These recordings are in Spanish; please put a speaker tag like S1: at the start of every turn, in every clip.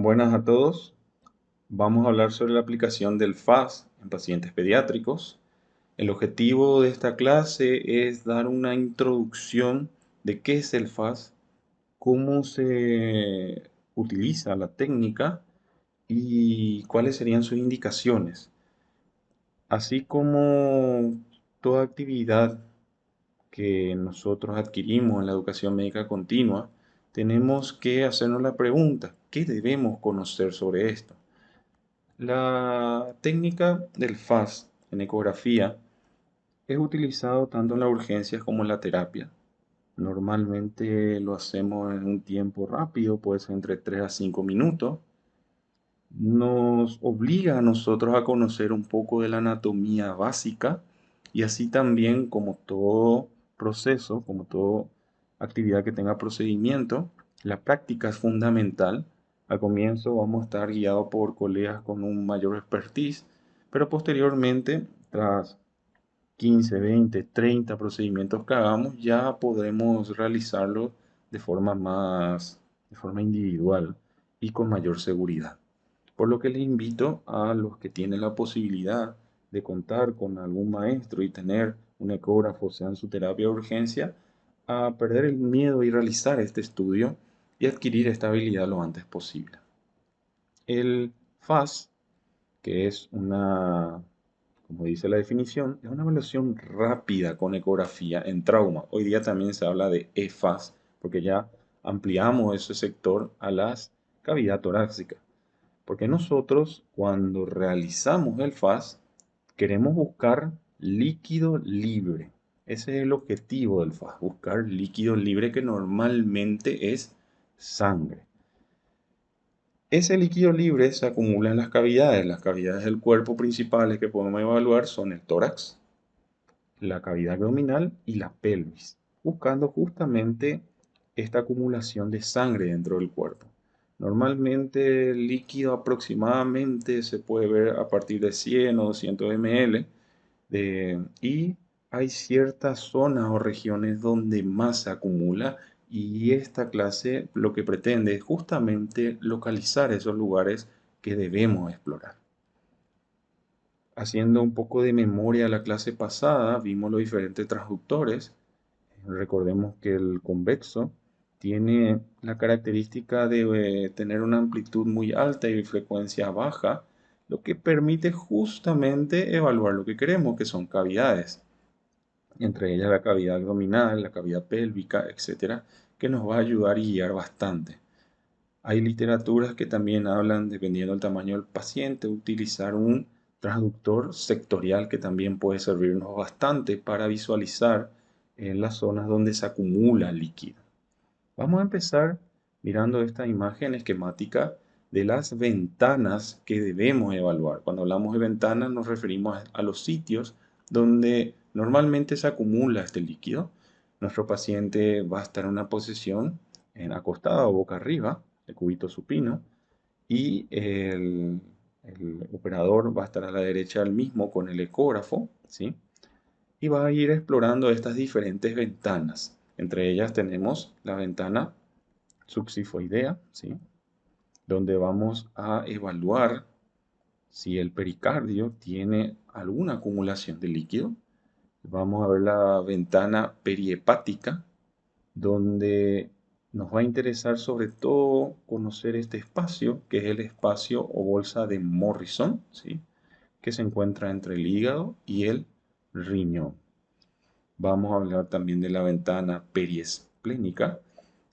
S1: Buenas a todos. Vamos a hablar sobre la aplicación del FAS en pacientes pediátricos. El objetivo de esta clase es dar una introducción de qué es el FAS, cómo se utiliza la técnica y cuáles serían sus indicaciones. Así como toda actividad que nosotros adquirimos en la educación médica continua, tenemos que hacernos la pregunta, ¿qué debemos conocer sobre esto? La técnica del FAST en ecografía es utilizado tanto en las urgencias como en la terapia. Normalmente lo hacemos en un tiempo rápido, puede ser entre 3 a 5 minutos. Nos obliga a nosotros a conocer un poco de la anatomía básica y así también como todo proceso, como toda actividad que tenga procedimiento, la práctica es fundamental. Al comienzo vamos a estar guiados por colegas con un mayor expertise, pero posteriormente, tras 15, 20, 30 procedimientos que hagamos, ya podremos realizarlo de forma individual y con mayor seguridad. Por lo que les invito a los que tienen la posibilidad de contar con algún maestro y tener un ecógrafo, sea en su terapia de urgencia, a perder el miedo y realizar este estudio y adquirir esta habilidad lo antes posible. El FAS, que es una, como dice la definición, es una evaluación rápida con ecografía en trauma. Hoy día también se habla de EFAS, porque ya ampliamos ese sector a las cavidad torácica. Porque nosotros cuando realizamos el FAS queremos buscar líquido libre. Ese es el objetivo del FAS, buscar líquido libre que normalmente es sangre. Ese líquido libre se acumula en las cavidades. Las cavidades del cuerpo principales que podemos evaluar son el tórax, la cavidad abdominal y la pelvis, buscando justamente esta acumulación de sangre dentro del cuerpo. Normalmente el líquido aproximadamente se puede ver a partir de 100 o 200 ml y hay ciertas zonas o regiones donde más se acumula y esta clase lo que pretende es justamente localizar esos lugares que debemos explorar. Haciendo un poco de memoria a la clase pasada, vimos los diferentes transductores. Recordemos que el convexo tiene la característica de tener una amplitud muy alta y frecuencia baja, lo que permite justamente evaluar lo que queremos, que son cavidades, entre ellas la cavidad abdominal, la cavidad pélvica, etcétera, que nos va a ayudar y guiar bastante. Hay literaturas que también hablan, dependiendo del tamaño del paciente, utilizar un transductor sectorial que también puede servirnos bastante para visualizar en las zonas donde se acumula líquido. Vamos a empezar mirando esta imagen esquemática de las ventanas que debemos evaluar. Cuando hablamos de ventanas nos referimos a los sitios donde normalmente se acumula este líquido. Nuestro paciente va a estar en una posición acostada o boca arriba, el cúbito supino, y el operador va a estar a la derecha del mismo con el ecógrafo, ¿sí? Y va a ir explorando estas diferentes ventanas. Entre ellas tenemos la ventana subsifoidea, ¿sí? Donde vamos a evaluar si el pericardio tiene alguna acumulación de líquido. Vamos a ver la ventana periepática, donde nos va a interesar sobre todo conocer este espacio, que es el espacio o bolsa de Morrison, ¿sí? Que se encuentra entre el hígado y el riñón. Vamos a hablar también de la ventana periesplénica,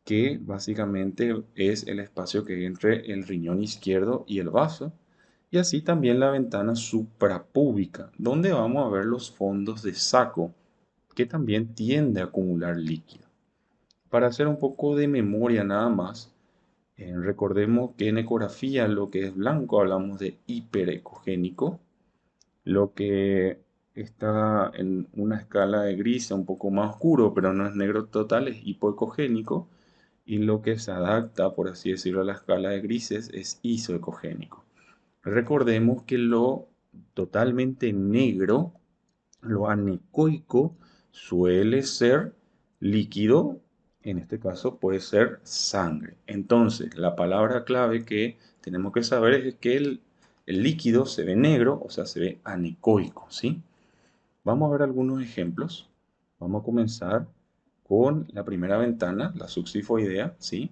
S1: que básicamente es el espacio que hay entre el riñón izquierdo y el vaso, y así también la ventana suprapúbica, donde vamos a ver los fondos de saco, que también tiende a acumular líquido. Para hacer un poco de memoria nada más, recordemos que en ecografía lo que es blanco hablamos de hiperecogénico, lo que está en una escala de gris un poco más oscuro, pero no es negro total, es hipoecogénico, y lo que se adapta, por así decirlo, a la escala de grises es isoecogénico. Recordemos que lo totalmente negro, lo anecoico, suele ser líquido en este caso puede ser sangre. Entonces, la palabra clave que tenemos que saber es que el líquido se ve negro, o sea, se ve anecoico, ¿sí? Vamos a ver algunos ejemplos. Vamos a comenzar con la primera ventana, la succifoidea, ¿sí?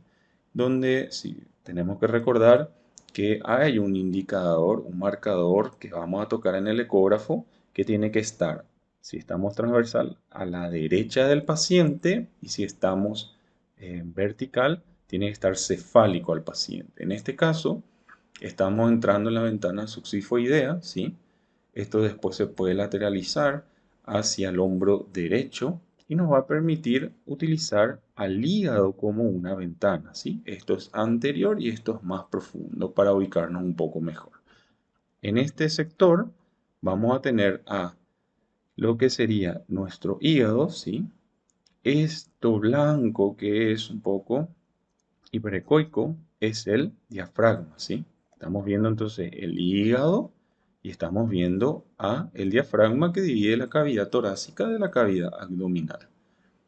S1: Donde sí, tenemos que recordar que hay un indicador, un marcador que vamos a tocar en el ecógrafo que tiene que estar, si estamos transversal, a la derecha del paciente y si estamos vertical, tiene que estar cefálico al paciente. En este caso, estamos entrando en la ventana succifoidea, ¿sí? Esto después se puede lateralizar hacia el hombro derecho y nos va a permitir utilizar al hígado como una ventana, ¿sí? Esto es anterior y esto es más profundo para ubicarnos un poco mejor. En este sector vamos a tener a lo que sería nuestro hígado, ¿sí? Esto blanco que es un poco hiperecoico es el diafragma, ¿sí? Estamos viendo entonces el hígado y estamos viendo a el diafragma que divide la cavidad torácica de la cavidad abdominal.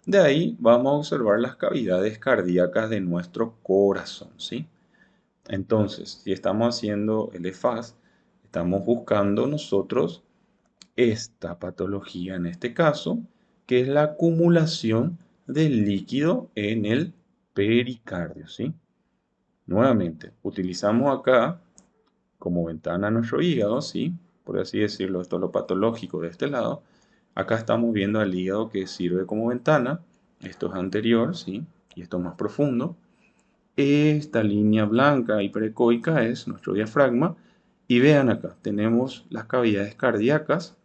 S1: De ahí vamos a observar las cavidades cardíacas de nuestro corazón, ¿sí? Entonces, si estamos haciendo el EFAS, estamos buscando nosotros esta patología en este caso, que es la acumulación de líquido en el pericardio, ¿sí? Nuevamente, utilizamos acá como ventana nuestro hígado, ¿sí? Por así decirlo, esto es lo patológico de este lado. Acá estamos viendo al hígado que sirve como ventana. Esto es anterior, ¿sí? Y esto es más profundo. Esta línea blanca hiperecoica es nuestro diafragma. Y vean acá, tenemos las cavidades cardíacas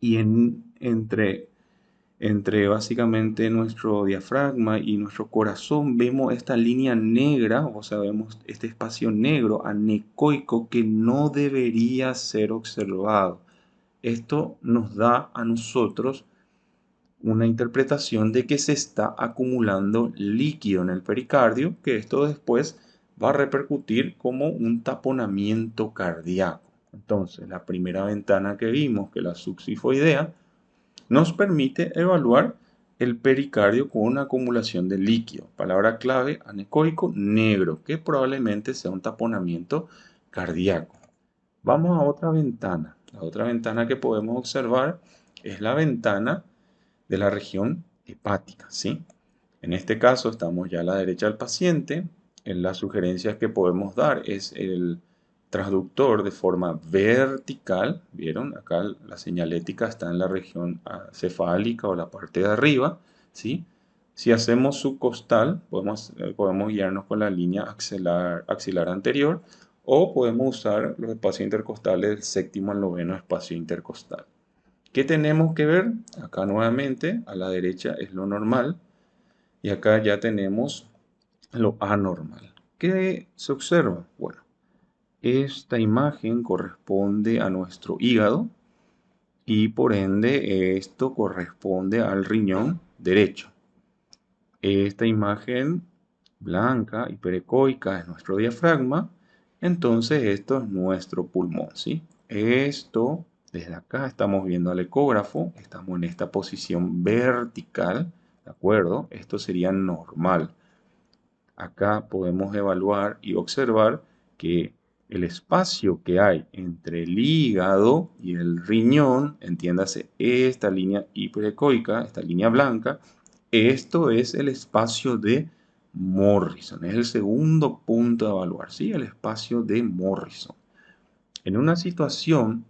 S1: y entre básicamente nuestro diafragma y nuestro corazón vemos esta línea negra, o sea, vemos este espacio negro anecoico que no debería ser observado. Esto nos da a nosotros una interpretación de que se está acumulando líquido en el pericardio, que esto después va a repercutir como un taponamiento cardíaco. Entonces, la primera ventana que vimos, que la succifoidea, nos permite evaluar el pericardio con una acumulación de líquido. Palabra clave, anecoico negro, que probablemente sea un taponamiento cardíaco. Vamos a otra ventana. La otra ventana que podemos observar es la ventana de la región hepática, ¿sí? En este caso estamos ya a la derecha del paciente. En las sugerencias que podemos dar es el transductor de forma vertical. ¿Vieron? Acá la señalética está en la región cefálica o la parte de arriba, ¿sí? Si hacemos subcostal, podemos guiarnos con la línea axilar anterior o podemos usar los espacios intercostales del séptimo al noveno espacio intercostal. ¿Qué tenemos que ver? Acá nuevamente, a la derecha es lo normal y acá ya tenemos lo anormal. ¿Qué se observa? Bueno, esta imagen corresponde a nuestro hígado y por ende esto corresponde al riñón derecho. Esta imagen blanca hiperecoica es nuestro diafragma, entonces esto es nuestro pulmón, ¿sí? Esto, desde acá estamos viendo al ecógrafo, estamos en esta posición vertical, ¿de acuerdo? Esto sería normal. Acá podemos evaluar y observar que el espacio que hay entre el hígado y el riñón, entiéndase esta línea hiperecoica, esta línea blanca, esto es el espacio de Morrison, es el segundo punto a evaluar, ¿sí? El espacio de Morrison. En una situación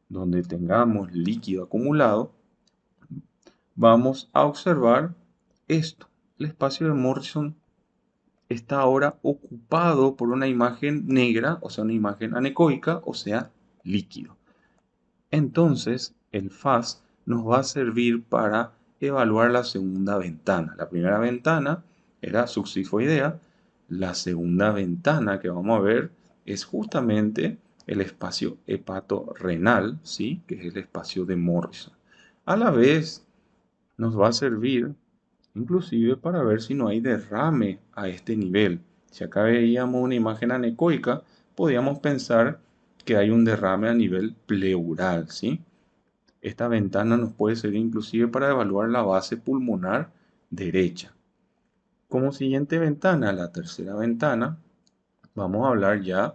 S1: donde tengamos líquido acumulado, vamos a observar esto. El espacio de Morrison está ahora ocupado por una imagen negra, o sea, una imagen anecoica, o sea, líquido. Entonces, el FAS nos va a servir para evaluar la segunda ventana. La primera ventana era succifoidea. La segunda ventana que vamos a ver es justamente el espacio hepatorrenal, ¿sí? Que es el espacio de Morrison. A la vez, nos va a servir inclusive para ver si no hay derrame a este nivel. Si acá veíamos una imagen anecoica, podíamos pensar que hay un derrame a nivel pleural, ¿sí? Esta ventana nos puede servir inclusive para evaluar la base pulmonar derecha. Como siguiente ventana, la tercera ventana, vamos a hablar ya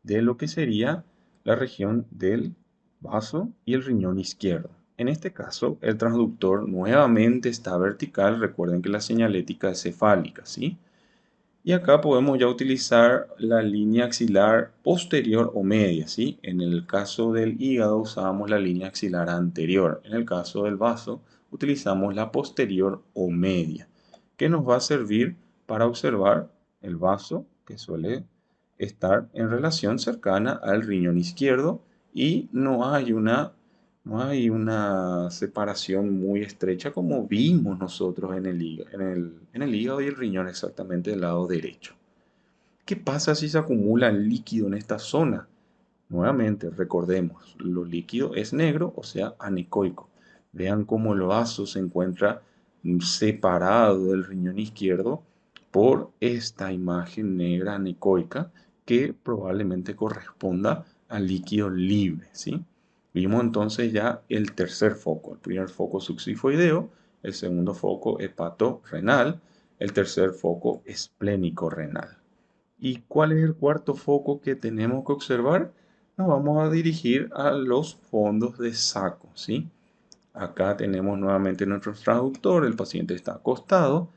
S1: de lo que sería la región del vaso y el riñón izquierdo. En este caso, el transductor nuevamente está vertical. Recuerden que la señalética es cefálica, ¿sí? Y acá podemos ya utilizar la línea axilar posterior o media, ¿sí? En el caso del hígado usábamos la línea axilar anterior. En el caso del vaso utilizamos la posterior o media, que nos va a servir para observar el vaso, que suele estar en relación cercana al riñón izquierdo, y no hay una separación muy estrecha como vimos nosotros en el hígado, en el hígado y el riñón, exactamente del lado derecho. ¿Qué pasa si se acumula líquido en esta zona? Nuevamente, recordemos, lo líquido es negro, o sea, anecoico. Vean cómo el vaso se encuentra separado del riñón izquierdo por esta imagen negra anecoica que probablemente corresponda al líquido libre, ¿sí? Vimos entonces ya el tercer foco. El primer foco succifoideo, el segundo foco hepatorrenal, el tercer foco esplénico renal. ¿Y cuál es el cuarto foco que tenemos que observar? Nos vamos a dirigir a los fondos de saco, ¿sí? Acá tenemos nuevamente nuestro transductor, el paciente está acostado,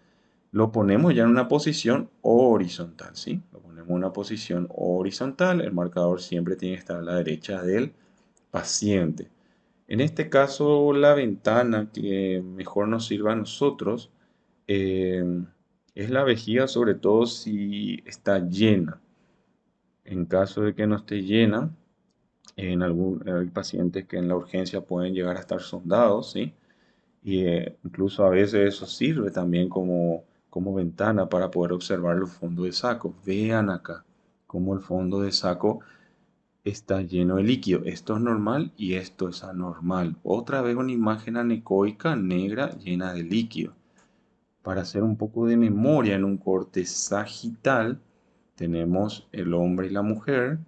S1: lo ponemos ya en una posición horizontal, ¿sí? Lo ponemos en una posición horizontal, el marcador siempre tiene que estar a la derecha del paciente. En este caso, la ventana que mejor nos sirva a nosotros eh, es la vejiga, sobre todo si está llena. En caso de que no esté llena, hay pacientes que en la urgencia pueden llegar a estar sondados, ¿sí? Y incluso a veces eso sirve también como ventana para poder observar los fondos de saco. Vean acá cómo el fondo de saco está lleno de líquido. Esto es normal y esto es anormal. Otra vez una imagen anecoica negra llena de líquido. Para hacer un poco de memoria, en un corte sagital tenemos el hombre y la mujer.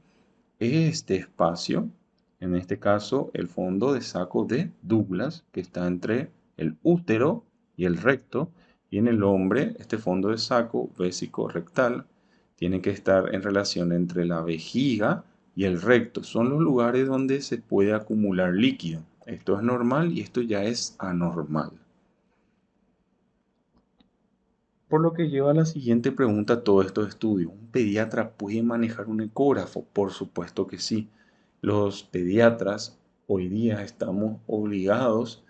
S1: Este espacio, en este caso el fondo de saco de Douglas, que está entre el útero y el recto, y en el hombre este fondo de saco vésico-rectal tiene que estar en relación entre la vejiga y el recto. Son los lugares donde se puede acumular líquido. Esto es normal y esto ya es anormal. Por lo que lleva a la siguiente pregunta a todos estos estudios. ¿Un pediatra puede manejar un ecógrafo? Por supuesto que sí. Los pediatras hoy día estamos obligados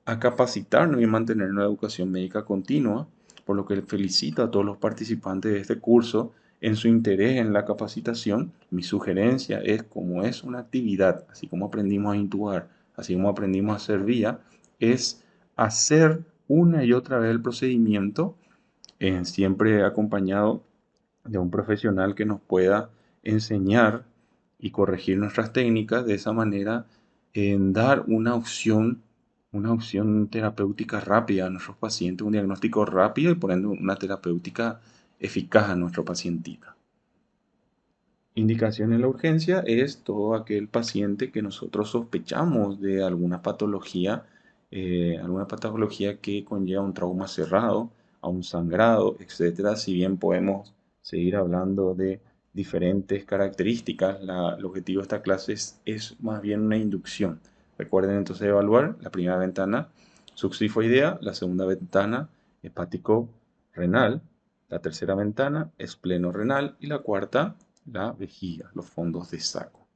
S1: a capacitarnos y mantener una educación médica continua, por lo que felicito a todos los participantes de este curso en su interés en la capacitación. Mi sugerencia es, como es una actividad, así como aprendimos a intubar, así como aprendimos a hacer vía, es hacer una y otra vez el procedimiento, siempre acompañado de un profesional que nos pueda enseñar y corregir nuestras técnicas, de esa manera en dar una opción terapéutica rápida a nuestros pacientes, un diagnóstico rápido y por ende una terapéutica eficaz a nuestro pacientita. Indicación en la urgencia es todo aquel paciente que nosotros sospechamos de alguna patología que conlleva un trauma cerrado, a un sangrado, etcétera. Si bien podemos seguir hablando de diferentes características, el objetivo de esta clase es más bien una inducción. Recuerden entonces evaluar la primera ventana subsifoidea, la segunda ventana hepático-renal, la tercera ventana espleno-renal y la cuarta la vejiga, los fondos de saco.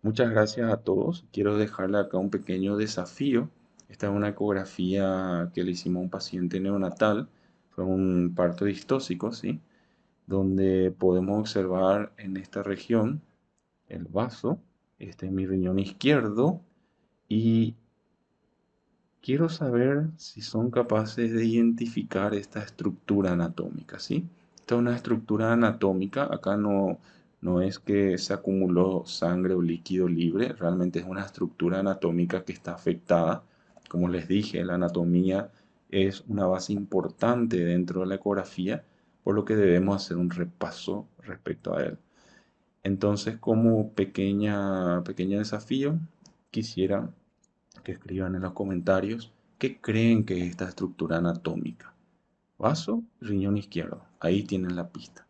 S1: Muchas gracias a todos. Quiero dejarle acá un pequeño desafío. Esta es una ecografía que le hicimos a un paciente neonatal. Fue un parto distóxico, ¿sí? Donde podemos observar en esta región el vaso. Este es mi riñón izquierdo. Y quiero saber si son capaces de identificar esta estructura anatómica, ¿sí? Esta es una estructura anatómica, acá no es que se acumuló sangre o líquido libre, realmente es una estructura anatómica que está afectada. Como les dije, la anatomía es una base importante dentro de la ecografía, por lo que debemos hacer un repaso respecto a él. Entonces, como pequeño desafío, quisiera que escriban en los comentarios qué creen que es esta estructura anatómica. Vaso, riñón izquierdo. Ahí tienen la pista.